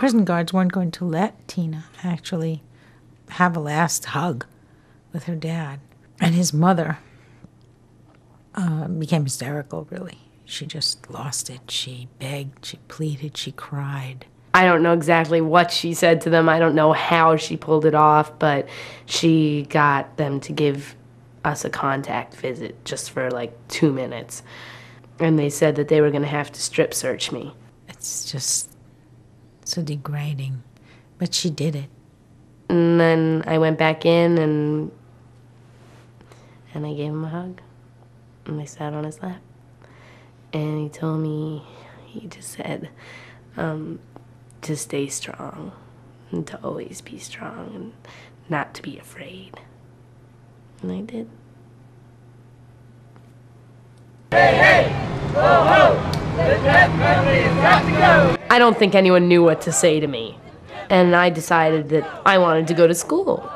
Prison guards weren't going to let Tina actually have a last hug with her dad. And his mother became hysterical, really. She just lost it. She begged, she pleaded, she cried. I don't know exactly what she said to them. I don't know how she pulled it off, but she got them to give us a contact visit just for like 2 minutes. And they said that they were going to have to strip search me. It's just so degrading. But she did it. And then I went back in and I gave him a hug. And I sat on his lap. And he told me, he just said, to stay strong and to always be strong and not to be afraid. And I did. Hey, hey! Ho, ho! The death penalty has got to go! I don't think anyone knew what to say to me. And I decided that I wanted to go to school.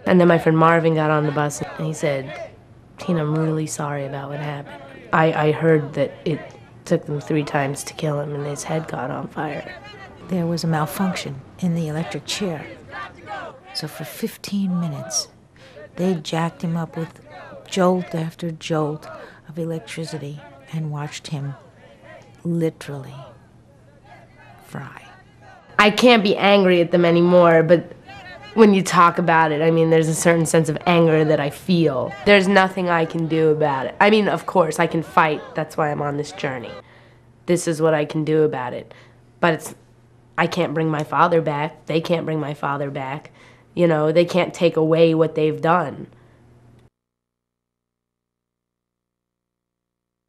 And then my friend Marvin got on the bus and he said, Tina, I'm really sorry about what happened. I heard that it took them 3 times to kill him and his head got on fire. There was a malfunction in the electric chair. So for 15 minutes, they jacked him up with jolt after jolt of electricity and watched him literally fry. I can't be angry at them anymore, but when you talk about it, I mean, there's a certain sense of anger that I feel. There's nothing I can do about it. I mean, of course, I can fight. That's why I'm on this journey. This is what I can do about it. But I can't bring my father back. They can't bring my father back. You know, they can't take away what they've done.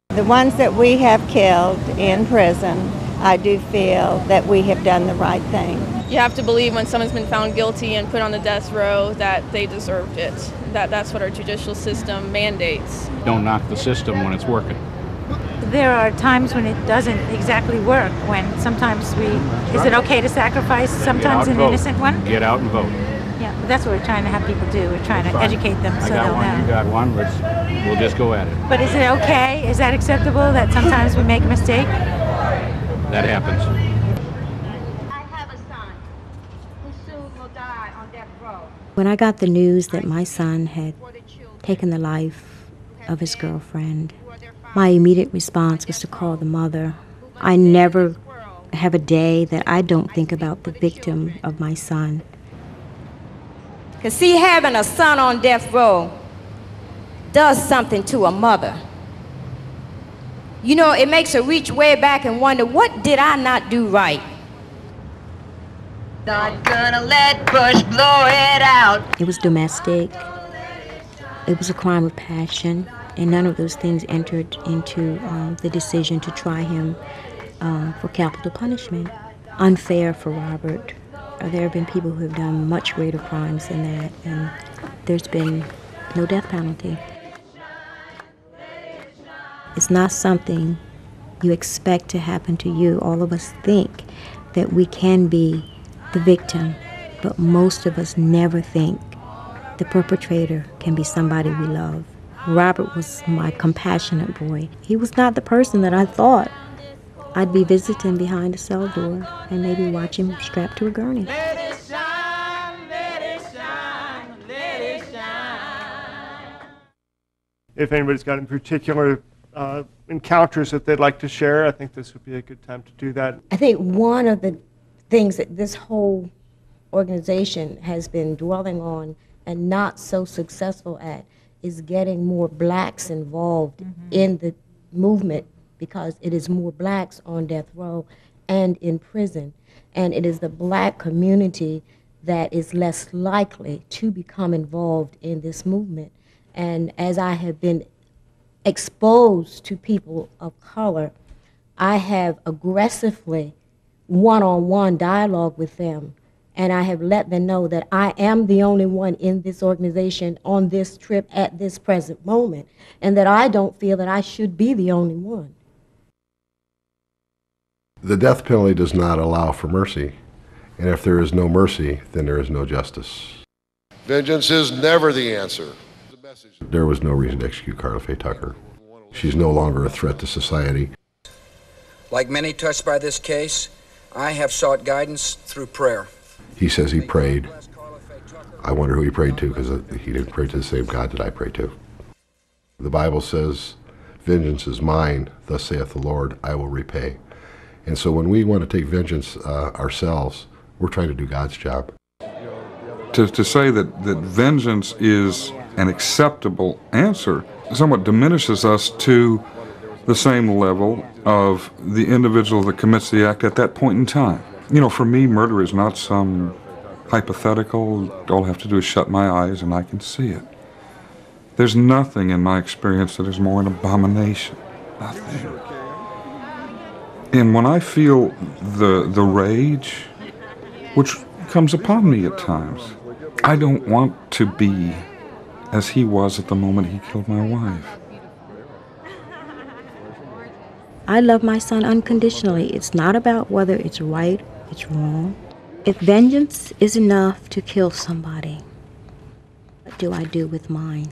The ones that we have killed in prison, I do feel that we have done the right thing. You have to believe when someone's been found guilty and put on the death row that they deserved it. That's what our judicial system mandates. Don't knock the system when it's working. There are times when it doesn't exactly work, when sometimes is it okay to sacrifice sometimes an innocent one? Get out and vote. Yeah, that's what we're trying to have people do. We're trying to educate them so they'll know. I got one, you got one, we'll just go at it. But is it okay? Is that acceptable that sometimes we make a mistake? That happens. I have a son who soon will die on death row. When I got the news that my son had taken the life of his girlfriend, my immediate response was to call the mother. I never have a day that I don't think about the victim of my son. Because see, having a son on death row does something to a mother. You know, it makes her reach way back and wonder, what did I not do right? Not gonna let Bush blow it out. It was domestic. It was a crime of passion, and none of those things entered into the decision to try him for capital punishment. Unfair for Robert. There have been people who have done much greater crimes than that, and there's been no death penalty. It's not something you expect to happen to you. All of us think that we can be the victim, but most of us never think the perpetrator can be somebody we love. Robert was my compassionate boy. He was not the person that I thought. I'd be visiting behind a cell door and maybe watch him strapped to a gurney. Let it shine, let it shine, let it shine. If anybody's got any particular encounters that they'd like to share, I think this would be a good time to do that. I think one of the things that this whole organization has been dwelling on and not so successful at is getting more blacks involved in the movement, because it is more blacks on death row and in prison. And it is the black community that is less likely to become involved in this movement. And as I have been exposed to people of color, I have aggressively one-on-one dialogue with them, and I have let them know that I am the only one in this organization on this trip at this present moment, and that I don't feel that I should be the only one. The death penalty does not allow for mercy, and if there is no mercy, then there is no justice. Vengeance is never the answer. There was no reason to execute Carla Faye Tucker. She's no longer a threat to society. Like many touched by this case, I have sought guidance through prayer. He says he prayed. I wonder who he prayed to, because he didn't pray to the same God that I pray to. The Bible says, vengeance is mine, thus saith the Lord, I will repay. And so when we want to take vengeance ourselves, we're trying to do God's job. To say that vengeance is an acceptable answer somewhat diminishes us to the same level of the individual that commits the act at that point in time. You know, for me, murder is not some hypothetical, all I have to do is shut my eyes and I can see it. There's nothing in my experience that is more an abomination. Nothing. And when I feel the rage, which comes upon me at times, I don't want to be as he was at the moment he killed my wife. I love my son unconditionally. It's not about whether it's right, it's wrong. If vengeance is enough to kill somebody, what do I do with mine?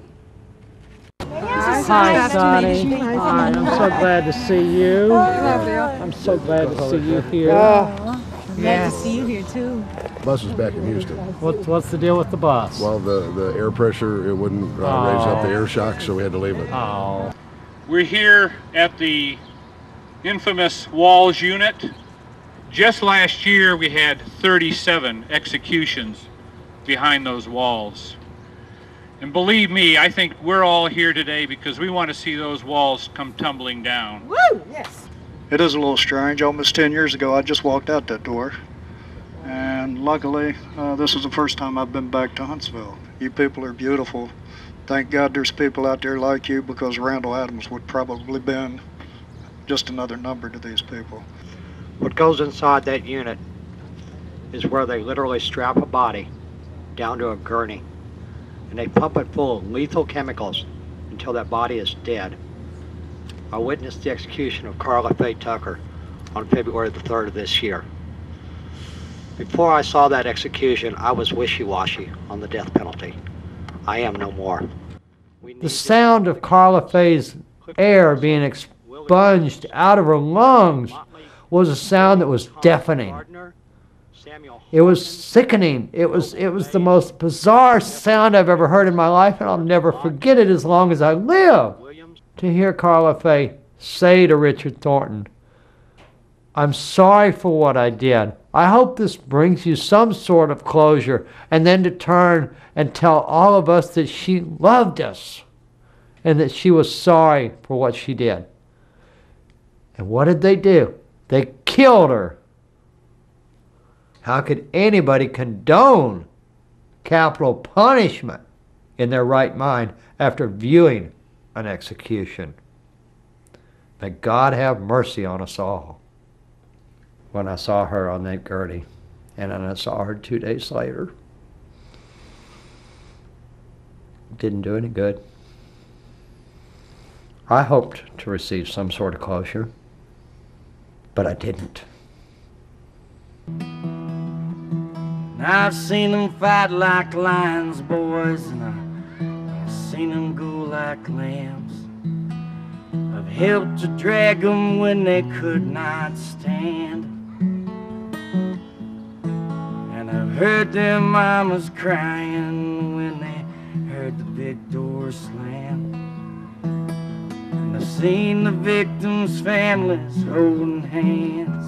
Hi, Sonny. Hi, I'm so glad to see you. I'm so glad to see you here. Glad to see you here too. The bus is back in Houston. What's the deal with the bus? Well, the air pressure, it wouldn't raise up the air shock, so we had to leave it. Oh. We're here at the infamous Walls unit. Just last year we had 37 executions behind those walls. And believe me, I think we're all here today because we want to see those walls come tumbling down. Woo! Yes. It is a little strange. Almost 10 years ago, I just walked out that door. And luckily, this is the first time I've been back to Huntsville. You people are beautiful. Thank God there's people out there like you, because Randall Adams would probably been just another number to these people. What goes inside that unit is where they literally strap a body down to a gurney, and they pump it full of lethal chemicals until that body is dead. I witnessed the execution of Carla Faye Tucker on February the 3rd of this year. Before I saw that execution, I was wishy-washy on the death penalty. I am no more. The sound of Carla Faye's air being expunged out of her lungs was a sound that was deafening. It was sickening. It was the most bizarre sound I've ever heard in my life, and I'll never forget it as long as I live. To hear Carla Faye say to Richard Thornton, "I'm sorry for what I did. I hope this brings you some sort of closure," and then to turn and tell all of us that she loved us and that she was sorry for what she did. And what did they do? They killed her. How could anybody condone capital punishment in their right mind after viewing an execution? May God have mercy on us all. When I saw her on that gurney, and then I saw her 2 days later, it didn't do any good. I hoped to receive some sort of closure, but I didn't. I've seen them fight like lions, boys, and I've seen them go like lambs. I've helped to drag them when they could not stand, and I've heard their mamas crying when they heard the big door slam. And I've seen the victims' families holding hands.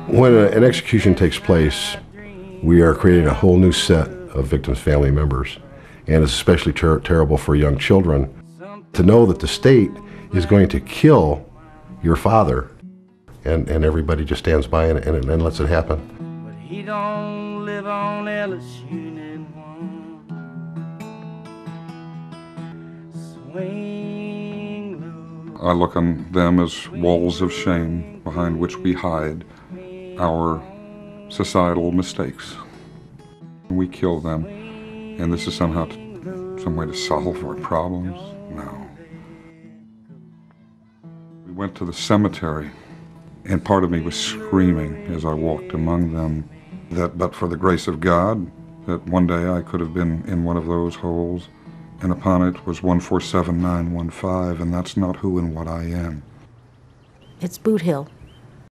When an execution takes place, we are creating a whole new set of victims' family members. And it's especially terrible for young children to know that the state is going to kill your father, and everybody just stands by and lets it happen. But he don't live on Ellis Unit 1. Swing low. I look on them as walls of shame behind which we hide our societal mistakes. We kill them, and this is somehow some way to solve our problems? No. We went to the cemetery, and part of me was screaming as I walked among them that but for the grace of God, that one day I could have been in one of those holes, and upon it was 147915, and that's not who and what I am. It's Boot Hill.